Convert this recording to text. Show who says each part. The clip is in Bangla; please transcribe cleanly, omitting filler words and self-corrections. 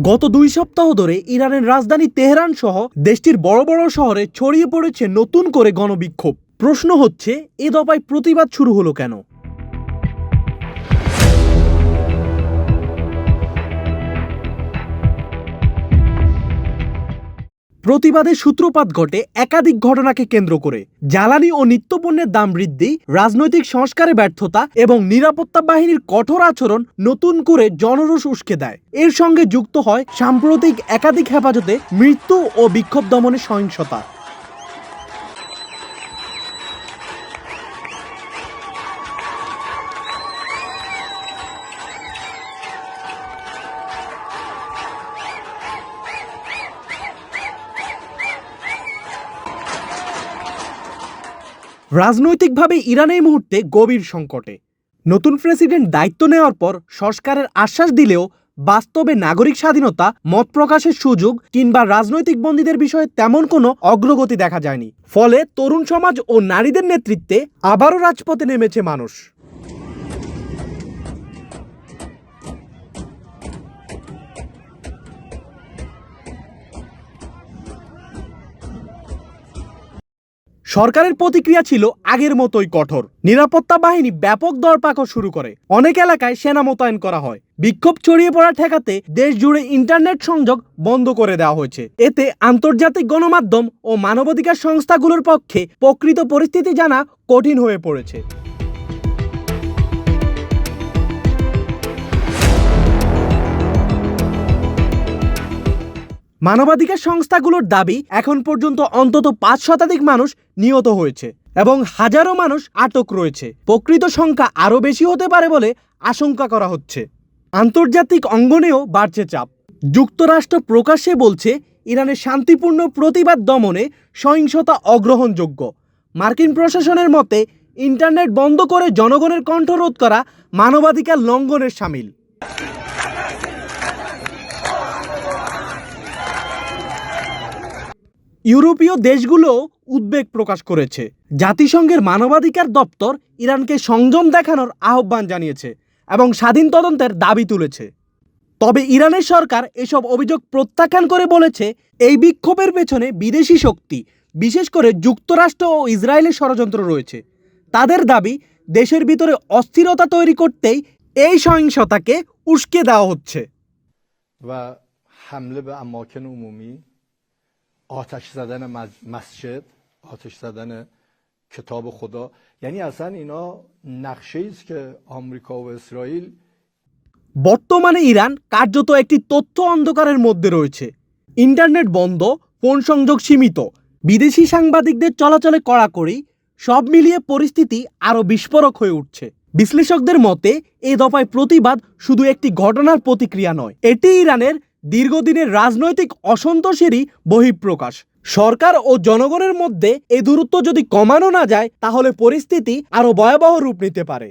Speaker 1: গত 2 সপ্তাহ ধরে ইরানের রাজধানী তেহরান সহ দেশটির বড় বড় শহরে ছড়িয়ে পড়েছে নতুন করে গণবিক্ষোভ। প্রশ্ন হচ্ছে, এ দফায় প্রতিবাদ শুরু হলো কেন? প্রতিবাদের সূত্রপাত ঘটে একাধিক ঘটনাকে কেন্দ্র করে। জ্বালানি ও নিত্যপণ্যের দাম বৃদ্ধি, রাজনৈতিক সংস্কারে ব্যর্থতা এবং নিরাপত্তা বাহিনীর কঠোর আচরণ নতুন করে জনরোষ উস্কে দেয়। এর সঙ্গে যুক্ত হয় সাম্প্রতিক একাধিক হেফাজতে মৃত্যু ও বিক্ষোভ দমনের সহিংসতা। রাজনৈতিকভাবে ইরান এই মুহূর্তে গভীর সংকটে। নতুন প্রেসিডেন্ট দায়িত্ব নেওয়ার পর সংস্কারের আশ্বাস দিলেও বাস্তবে নাগরিক স্বাধীনতা, মত প্রকাশের সুযোগ কিংবা রাজনৈতিক বন্দীদের বিষয়ে তেমন কোনো অগ্রগতি দেখা যায়নি। ফলে তরুণ সমাজ ও নারীদের নেতৃত্বে আবারও রাজপথে নেমেছে মানুষ। সরকারের প্রতিক্রিয়া ছিল আগের মতোই কঠোর। নিরাপত্তা বাহিনী ব্যাপক দরপাকড় শুরু করে, অনেক এলাকায় সেনা মোতায়েন করা হয়। বিক্ষোভ ছড়িয়ে পড়া ঠেকাতে দেশ জুড়ে ইন্টারনেট সংযোগ বন্ধ করে দেওয়া হয়েছে। এতে আন্তর্জাতিক গণমাধ্যম ও মানবাধিকার সংস্থাগুলোর পক্ষে প্রকৃত পরিস্থিতি জানা কঠিন হয়ে পড়েছে। মানবাধিকার সংস্থাগুলোর দাবি, এখন পর্যন্ত অন্তত 5 শতাধিক মানুষ নিহত হয়েছে এবং হাজারো মানুষ আটক রয়েছে। প্রকৃত সংখ্যা আরও বেশি হতে পারে বলে আশঙ্কা করা হচ্ছে। আন্তর্জাতিক অঙ্গনেও বাড়ছে চাপ। যুক্তরাষ্ট্র প্রকাশ্যে বলছে, ইরানের শান্তিপূর্ণ প্রতিবাদ দমনে সহিংসতা অগ্রহণযোগ্য। মার্কিন প্রশাসনের মতে, ইন্টারনেট বন্ধ করে জনগণের কণ্ঠ রোধ করা মানবাধিকার লঙ্ঘনের শামিল। ইউরোপীয় দেশগুলোও উদ্বেগ প্রকাশ করেছে। জাতিসংঘের মানবাধিকার দপ্তর ইরানকে সংযম দেখানোর আহ্বান জানিয়েছে এবং স্বাধীন তদন্তের দাবি তুলেছে। তবে ইরানের সরকার এসব অভিযোগ প্রত্যাখ্যান করে বলেছে, এই বিক্ষোভের পেছনে বিদেশি শক্তি, বিশেষ করে যুক্তরাষ্ট্র ও ইসরায়েলের ষড়যন্ত্র রয়েছে। তাদের দাবি, দেশের ভিতরে অস্থিরতা তৈরি করতেই এই সহিংসতাকে উস্কে দেওয়া হচ্ছে।
Speaker 2: آتش زدن مسجد، آتش زدن کتاب خدا، یعنی اصلا اینا نقشه‌ای است که آمریکا و اسرائیل
Speaker 1: বর্তমানে ইরান কার্যত একটি তথ্য অন্ধকারের মধ্যে রয়েছে। ইন্টারনেট বন্ধ, ফোন সংযোগ সীমিত, বিদেশি সাংবাদিকদের চলাচলে কড়াকড়ি, সব মিলিয়ে পরিস্থিতি আরও বিস্ফোরক হয়ে উঠছে। বিশ্লেষকদের মতে, এই দফায় প্রতিবাদ শুধু একটি ঘটনার প্রতিক্রিয়া নয়, এটি ইরানের দীর্ঘদিনের রাজনৈতিক অসন্তোষেরই বহিঃপ্রকাশ। সরকার ও জনগণের মধ্যে এই দূরত্ব যদি কমানো না যায়, তাহলে পরিস্থিতি আরও ভয়াবহ রূপ নিতে পারে।